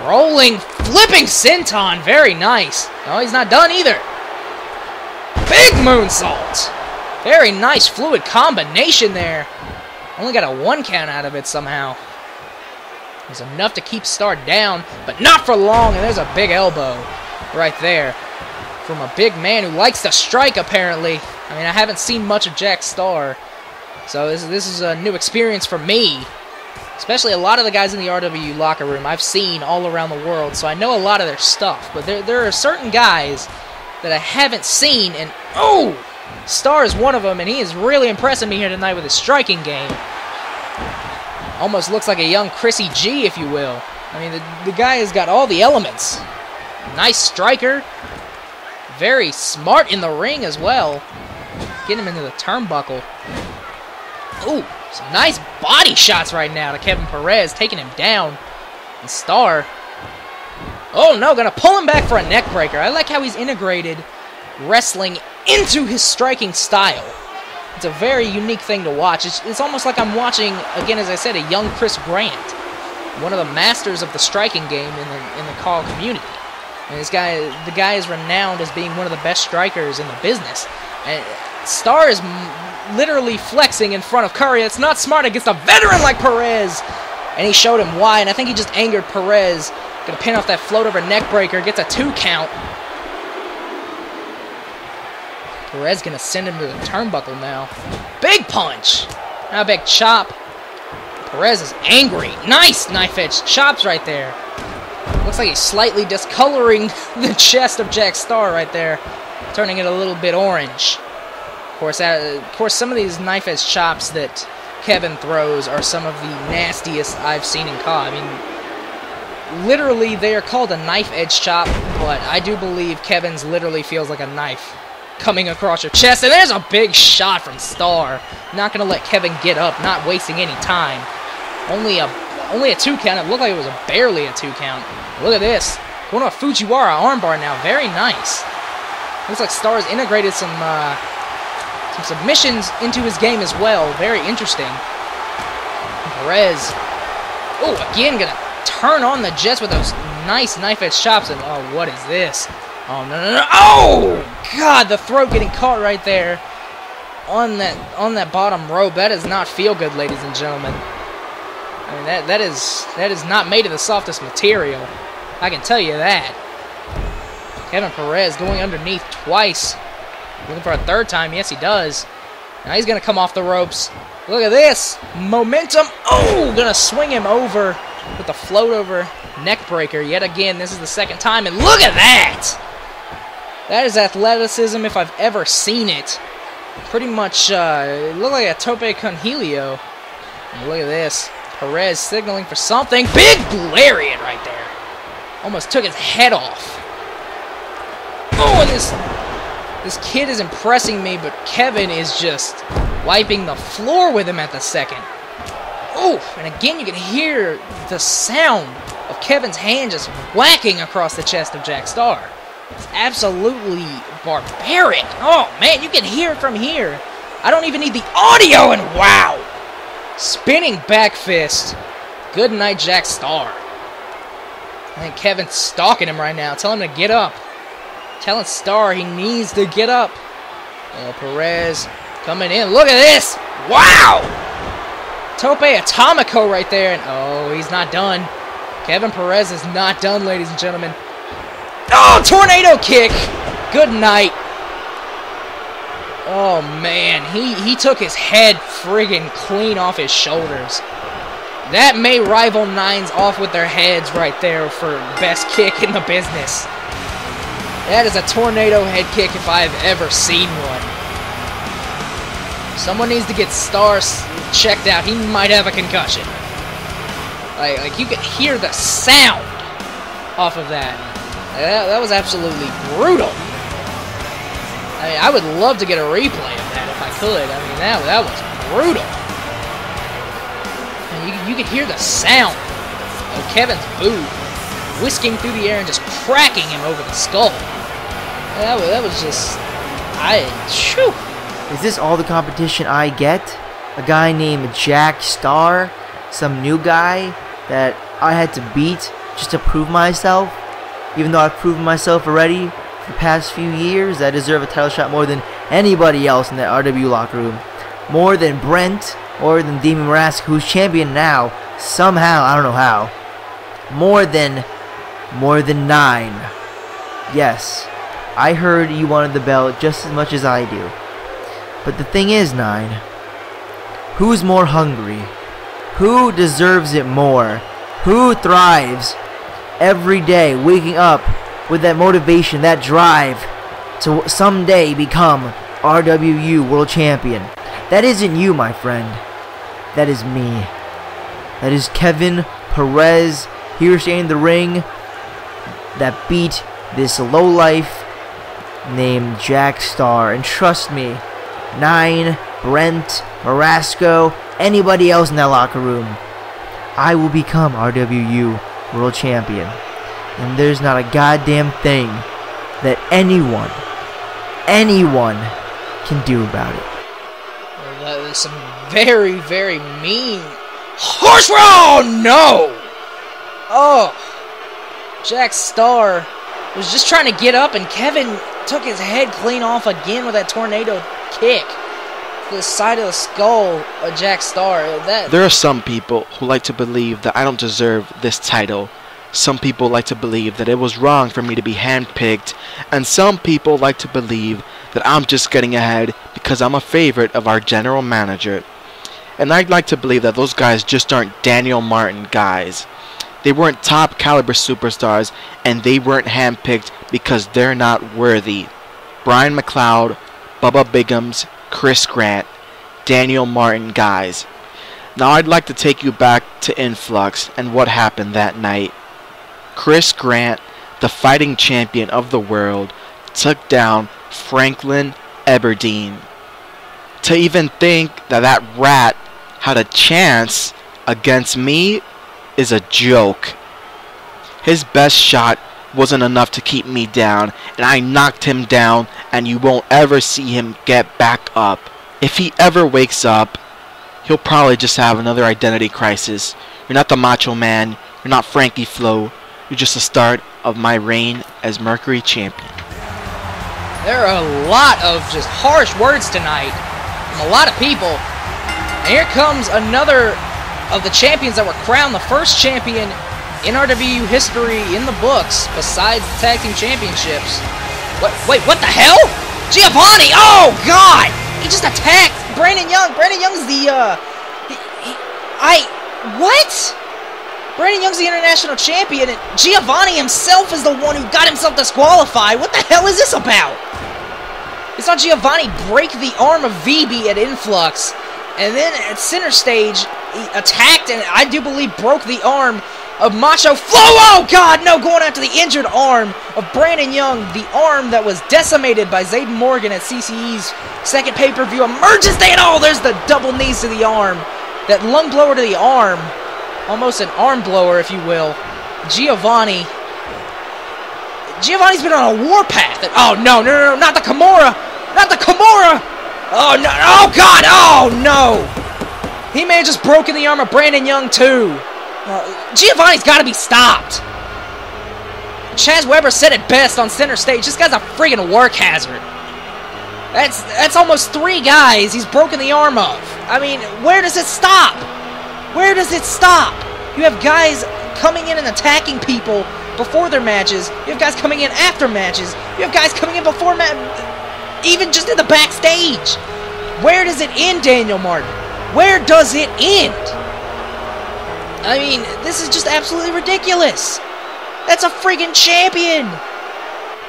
Rolling, flipping senton. Very nice. No, he's not done either. Big moonsault. Very nice fluid combination there. Only got a 1 count out of it somehow. It was enough to keep Starr down, but not for long. And there's a big elbow right there from a big man who likes to strike, apparently. I mean, I haven't seen much of Jack Starr, so this is a new experience for me. Especially a lot of the guys in the RWU locker room I've seen all around the world, so I know a lot of their stuff. But there are certain guys that I haven't seen, and oh! Starr is one of them, and he is really impressing me here tonight with his striking game. Almost looks like a young Chrissy G, if you will. I mean, the guy has got all the elements. Nice striker. Very smart in the ring as well. Getting him into the turnbuckle. Ooh, some nice body shots right now to Kevin Perez, taking him down. And Starr, oh no, gonna pull him back for a neck breaker. I like how he's integrated wrestling into his striking style. It's a very unique thing to watch. It's almost like I'm watching, again, as I said, a young Chris Grant, one of the masters of the striking game in the CAW community. And the guy is renowned as being one of the best strikers in the business. And Starr is literally flexing in front of Curry. It's not smart against a veteran like Perez. and he showed him why, and I think he just angered Perez. Gonna pin off that float over neck breaker, gets a 2 count. Perez gonna send him to the turnbuckle now. Big punch! Now a big chop. Perez is angry. Nice knife edge chops right there. Looks like he's slightly discoloring the chest of Jack Starr right there, turning it a little bit orange. Of course, some of these knife edge chops that Kevin throws are some of the nastiest I've seen in COD. I mean, literally, they are called a knife edge chop, but I do believe Kevin's literally feels like a knife coming across your chest. And there's a big shot from Starr. Not going to let Kevin get up, not wasting any time. Only a 2 count. It looked like it was barely a 2 count. Look at this. Going to a Fujiwara armbar now. Very nice. Looks like Starr's integrated some submissions into his game as well. Very interesting. Perez. Oh, again going to turn on the Jets with those nice knife edge chops. And oh, what is this? Oh, no. Oh, God, the throat getting caught right there on that bottom rope. That does not feel good, ladies and gentlemen. I mean, that is not made of the softest material. I can tell you that. Kevin Perez going underneath twice. Looking for a 3rd time. Yes, he does. Now he's going to come off the ropes. Look at this. Momentum. Oh, going to swing him over with the float over neck breaker. Yet again, this is the 2nd time. And look at that. That is athleticism if I've ever seen it. Pretty much, it looked like a tope con helio. And look at this. Perez signaling for something. Big lariat right there. Almost took his head off. Oh, and this kid is impressing me, but Kevin is just wiping the floor with him at the 2nd. Oh, and again you can hear the sound of Kevin's hand just whacking across the chest of Jack Starr. It's absolutely barbaric. Oh, man, you can hear it from here. I don't even need the audio, and wow. Spinning back fist. Good night, Jack Starr. I think Kevin's stalking him right now. Telling him to get up. Telling Starr he needs to get up. Oh, Perez coming in. Look at this. Wow. Tope Atomico right there. And oh, he's not done. Kevin Perez is not done, ladies and gentlemen. Oh, tornado kick. Good night. Oh, man. He took his head friggin' clean off his shoulders. That may rival Nines off with their heads right there for best kick in the business. That is a tornado head kick if I've ever seen one. Someone needs to get Starr checked out. He might have a concussion. Like you could hear the sound off of that. That was absolutely brutal. I mean, I would love to get a replay of that if I could. I mean, that was brutal. And you could hear the sound of Kevin's boot whisking through the air and just cracking him over the skull. That was just... Shoo. Is this all the competition I get? A guy named Jack Starr? Some new guy that I had to beat just to prove myself? Even though I've proven myself already for the past few years, I deserve a title shot more than anybody else in that RWU locker room. More than Brent, or than Damien Marask, who's champion now, somehow, I don't know how. More than 9. Yes, I heard you wanted the belt just as much as I do. But the thing is, 9, who's more hungry? Who deserves it more? Who thrives every day waking up with that motivation, that drive to someday become RWU World Champion? That isn't you, my friend. That is me. That is Kevin Perez here standing in the ring that beat this lowlife named Jack Starr. And trust me, 9, Brent, Marasco, anybody else in that locker room, I will become RWU World Champion. And there's not a goddamn thing that anyone can do about it. Well, that is some very, very mean horse roll! No! Oh. Jack Starr was just trying to get up, and Kevin took his head clean off again with that tornado kick. the side of the skull of Jack Starr. There are some people who like to believe that I don't deserve this title. Some people like to believe that it was wrong for me to be handpicked, and some people like to believe that I'm just getting ahead because I'm a favorite of our general manager. And I'd like to believe that those guys just aren't Daniel Martin guys. They weren't top caliber superstars, and they weren't handpicked because they're not worthy. Brian McLeod, Bubba Biggums, Chris Grant, Daniel Martin guys. Now I'd like to take you back to Influx and what happened that night. Chris Grant, the fighting champion of the world, took down Franklin Eberdeen. To even think that that rat had a chance against me is a joke. His best shot wasn't enough to keep me down, and I knocked him down, and you won't ever see him get back up. If he ever wakes up, he'll probably just have another identity crisis. You're not the Macho Man, you're not Frankie Flo, you're just the start of my reign as Mercury Champion. There are a lot of just harsh words tonight from a lot of people. And here comes another of the champions that were crowned the first champion in RWU history in the books, besides the Tag Team Championships. Wait, what the hell? Giovanni! Oh, God! He just attacked Brandon Young. Brandon Young's the, what? Brandon Young's the international champion, and Giovanni himself is the one who got himself disqualified. What the hell is this about? We saw Giovanni break the arm of VB at Influx, and then at Center Stage, he attacked and I do believe broke the arm of Macho Flo. Oh, God, no, going after the injured arm of Brandon Young, the arm that was decimated by Zayden Morgan at CCE's second pay-per-view. Emerges there, and oh, there's the double knees to the arm. That lung blower to the arm. Almost an arm blower, if you will. Giovanni's been on a warpath. Oh, no, not the Kimura. Not the Kimura. Oh, no. Oh, God. Oh, no. He may have just broken the arm of Brandon Young, too. Giovanni's got to be stopped. Chaz Weber said it best on Center Stage. This guy's a friggin' work hazard. That's almost 3 guys he's broken the arm of. I mean, where does it stop? Where does it stop? You have guys coming in and attacking people before their matches. You have guys coming in after matches. You have guys coming in before even just in the backstage. Where does it end, Daniel Martin? Where does it end? I mean, this is just absolutely ridiculous. That's a friggin' champion.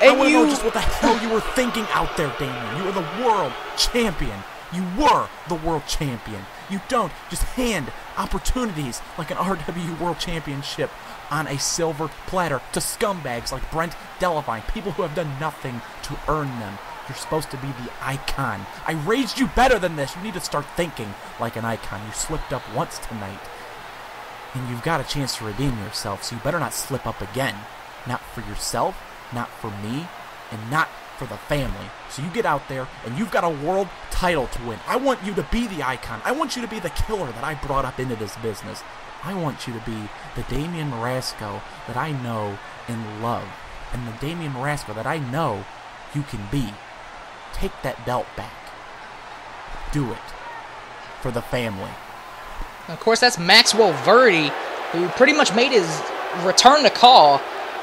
And I want to know just what the hell you were thinking out there, Damien. You were the world champion. You were the world champion. You don't just hand opportunities like an RWU World Championship on a silver platter to scumbags like Brent Delevine, people who have done nothing to earn them. You're supposed to be the icon. I raised you better than this. You need to start thinking like an icon. You slipped up once tonight, and you've got a chance to redeem yourself, so you better not slip up again. Not for yourself, not for me, and not for the family. So you get out there, and you've got a world title to win. I want you to be the icon. I want you to be the killer that I brought up into this business. I want you to be the Damian Marasco that I know and love, and the Damian Marasco that I know you can be. Take that belt back. Do it. For the family. Of course, that's Maxwell Verdi, who pretty much made his return to call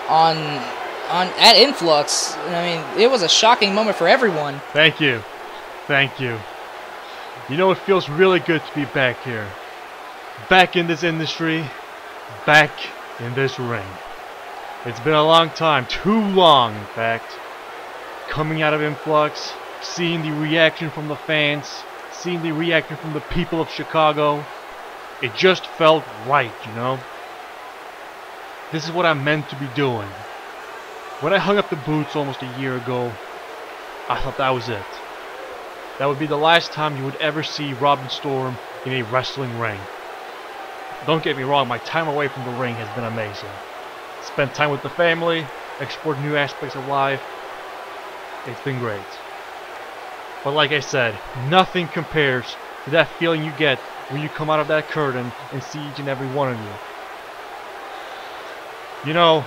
at Influx. I mean, it was a shocking moment for everyone. Thank you. Thank you. You know, it feels really good to be back here. Back in this industry. Back in this ring. It's been a long time. Too long, in fact. Coming out of Influx, seeing the reaction from the fans, seeing the reaction from the people of Chicago. It just felt right, you know? This is what I'm meant to be doing. When I hung up the boots almost a year ago, I thought that was it. That would be the last time you would ever see Robin Storm in a wrestling ring. Don't get me wrong, my time away from the ring has been amazing. Spent time with the family, explored new aspects of life. It's been great. But like I said, nothing compares to that feeling you get when you come out of that curtain and see each and every one of you. You know,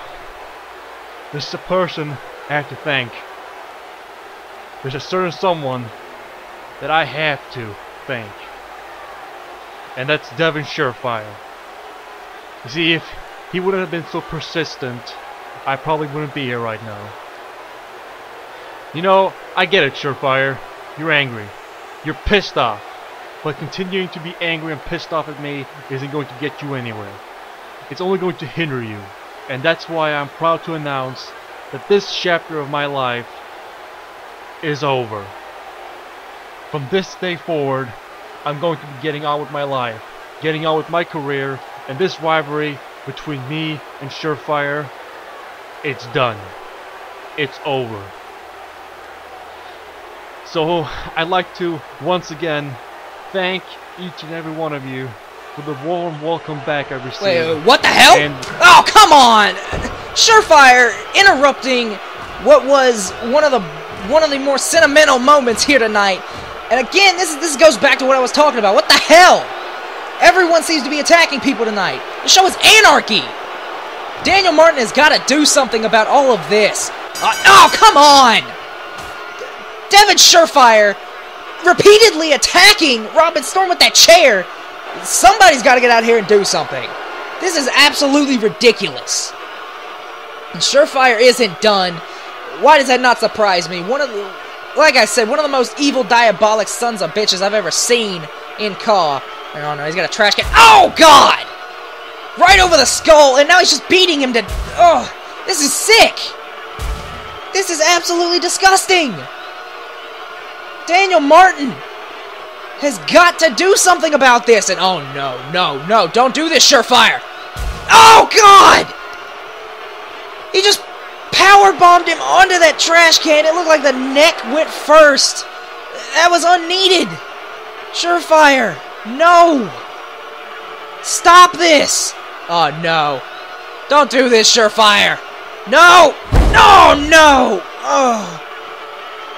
this is a person I have to thank. There's a certain someone that I have to thank. And that's Devin Surefire. You see, if he wouldn't have been so persistent, I probably wouldn't be here right now. You know, I get it, Surefire. You're angry. You're pissed off. But continuing to be angry and pissed off at me isn't going to get you anywhere. It's only going to hinder you. And that's why I'm proud to announce that this chapter of my life is over. From this day forward, I'm going to be getting on with my life, getting on with my career, and this rivalry between me and Surefire, it's done. It's over. So I'd like to once again thank each and every one of you for the warm welcome back I received. Wait, what the hell? Oh, come on! Surefire interrupting what was one of the more sentimental moments here tonight. And again, this goes back to what I was talking about. What the hell? Everyone seems to be attacking people tonight. The show is anarchy. Daniel Martin has got to do something about all of this. Oh, come on! Devin Surefire repeatedly attacking Robin Storm with that chair. Somebody's got to get out here and do something. This is absolutely ridiculous. And Surefire isn't done. Why does that not surprise me? Like I said, one of the most evil, diabolic sons of bitches I've ever seen in Caw. Oh no, he's got a trash can. Oh God! Right over the skull, and now he's just beating him to... Oh, this is sick! This is absolutely disgusting! Daniel Martin has got to do something about this, and oh no, don't do this, Surefire! Oh God! He just powerbombed him onto that trash can. It looked like the neck went first. That was unneeded. Surefire, no! Stop this! Oh no. Don't do this, Surefire! No! No! Oh!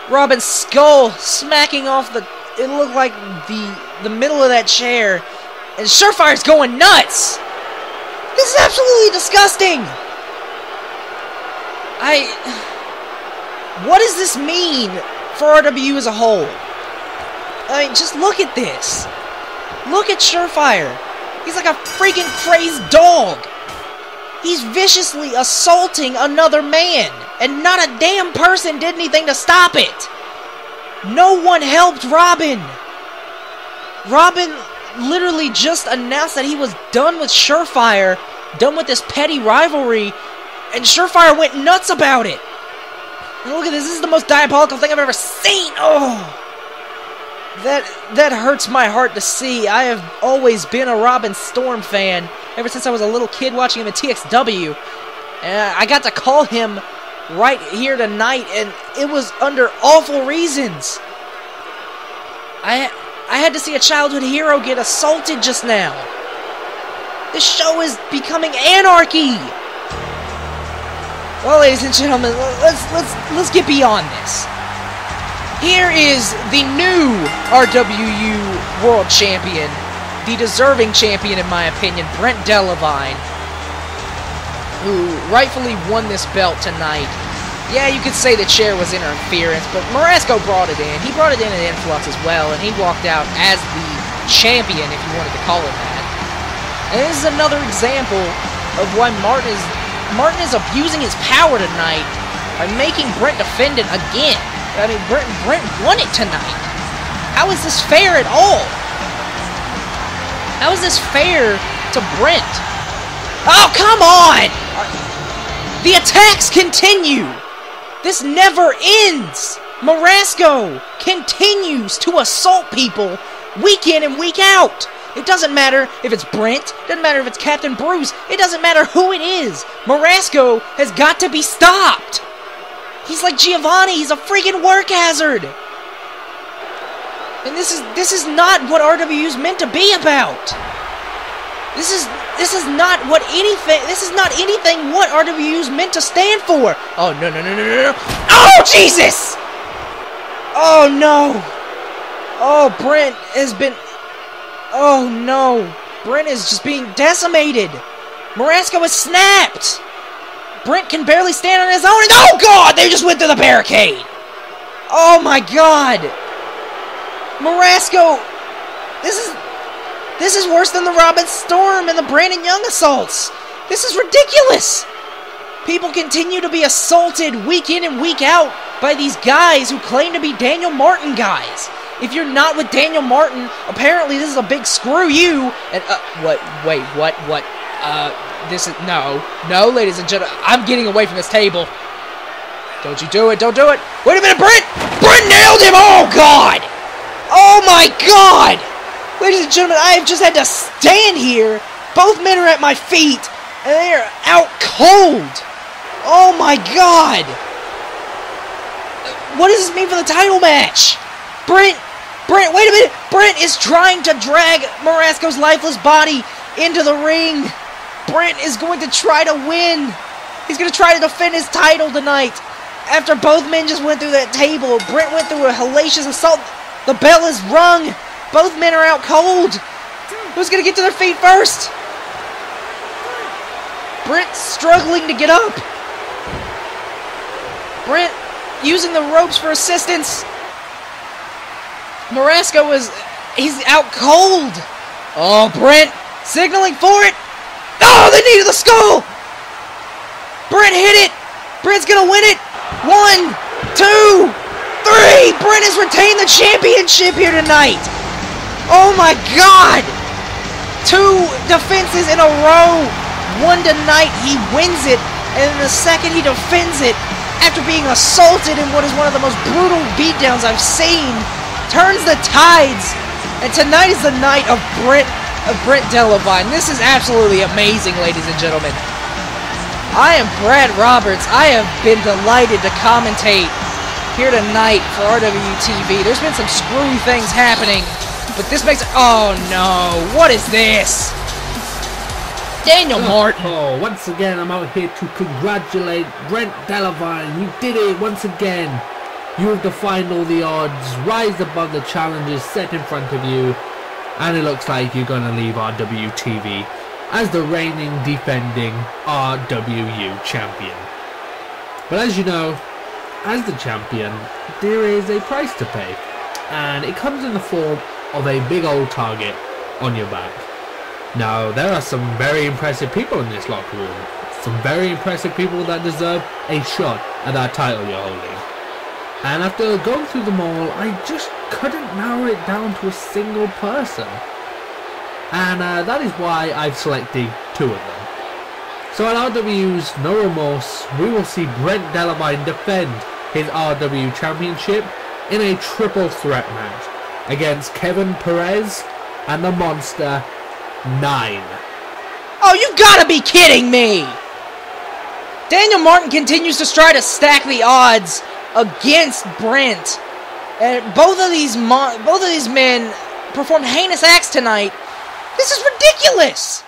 Robin's skull smacking off the... It looked like the middle of that chair. And Surefire's going nuts! This is absolutely disgusting! What does this mean for RWU as a whole? I mean, just look at this. Look at Surefire. He's like a freaking crazed dog. He's viciously assaulting another man, and not a damn person did anything to stop it. No one helped Robin. Robin literally just announced that he was done with Surefire, done with this petty rivalry, and Surefire went nuts about it. And look at this. This is the most diabolical thing I've ever seen. Oh. That hurts my heart to see. I have always been a Robin Storm fan ever since I was a little kid watching him in TXW. And I got to call him right here tonight, and it was under awful reasons. I had to see a childhood hero get assaulted just now. This show is becoming anarchy. Well, ladies and gentlemen, let's get beyond this. Here is the new RWU World Champion, the deserving champion in my opinion, Brent Delavine, who rightfully won this belt tonight. Yeah, you could say the chair was interference, but Marasco brought it in. He brought it in an influx as well, and he walked out as the champion, if you wanted to call it that. And this is another example of why Martin is abusing his power tonight by making Brent defend it again. I mean, Brent won it tonight. How is this fair at all? How is this fair to Brent? Oh, come on! The attacks continue! This never ends! Marasco continues to assault people week in and week out! It doesn't matter if it's Brent, it doesn't matter if it's Captain Bruce, it doesn't matter who it is! Marasco has got to be stopped! He's like Giovanni, he's a freaking work hazard! And this is not what RWU's meant to be about! This is not anything what RWU's meant to stand for! Oh, no. Oh, Jesus! Oh, no! Oh, Brent has been... Oh, no. Brent is just being decimated! Marasco has snapped! Brent can barely stand on his own, and oh god, they just went through the barricade! Oh my god! Marasco, this is worse than the Robin Storm and the Brandon Young assaults. This is ridiculous. People continue to be assaulted week in and week out by these guys who claim to be Daniel Martin guys. If you're not with Daniel Martin, apparently this is a big screw you. And, what, this is, no, ladies and gentlemen, I'm getting away from this table. Don't you do it, don't do it. Wait a minute, Brent nailed him, oh God. Oh my God. Ladies and gentlemen, I have just had to stand here. Both men are at my feet, and they are out cold. Oh my God. What does this mean for the title match? Brent, wait a minute. Brent is trying to drag Marasco's lifeless body into the ring. Brent is going to try to win. He's going to try to defend his title tonight. After both men just went through that table, Brent went through a hellacious assault. The bell is rung. Both men are out cold. Who's going to get to their feet first? Brent struggling to get up. Brent using the ropes for assistance. Marasco he's out cold. Oh, Brent signaling for it. Oh, the knee to the skull. Brent hit it. Brent's going to win it. 1, 2, 3. Brent has retained the championship here tonight. Oh my God. 2 defenses in a row. One tonight, he wins it. And then the second, he defends it after being assaulted in what is one of the most brutal beatdowns I've seen. Turns the tides. And tonight is the night of Brent Delavine. This is absolutely amazing, ladies and gentlemen. I am Brad Roberts. I have been delighted to commentate here tonight for RWU TV. There's been some screwy things happening, but this makes it... Oh no, what is this? Daniel Martin. Oh, once again, I'm out here to congratulate Brent Delavine. You did it once again. You have defied all the odds, rise above the challenges set in front of you, and it looks like you're going to leave RWU TV as the reigning, defending RWU champion. But as you know, as the champion, there is a price to pay, and it comes in the form of a big old target on your back. Now, there are some very impressive people in this locker room, some very impressive people that deserve a shot at that title you're holding. And after going through them all, I just couldn't narrow it down to a single person. And that is why I've selected 2 of them. So at RWU's No Remorse, we will see Brent Delavine defend his RW Championship in a triple threat match against Kevin Perez and the Monster 9. Oh, you gotta be kidding me! Daniel Martin continues to try to stack the odds against Brent. And both of these men performed heinous acts tonight. This is ridiculous!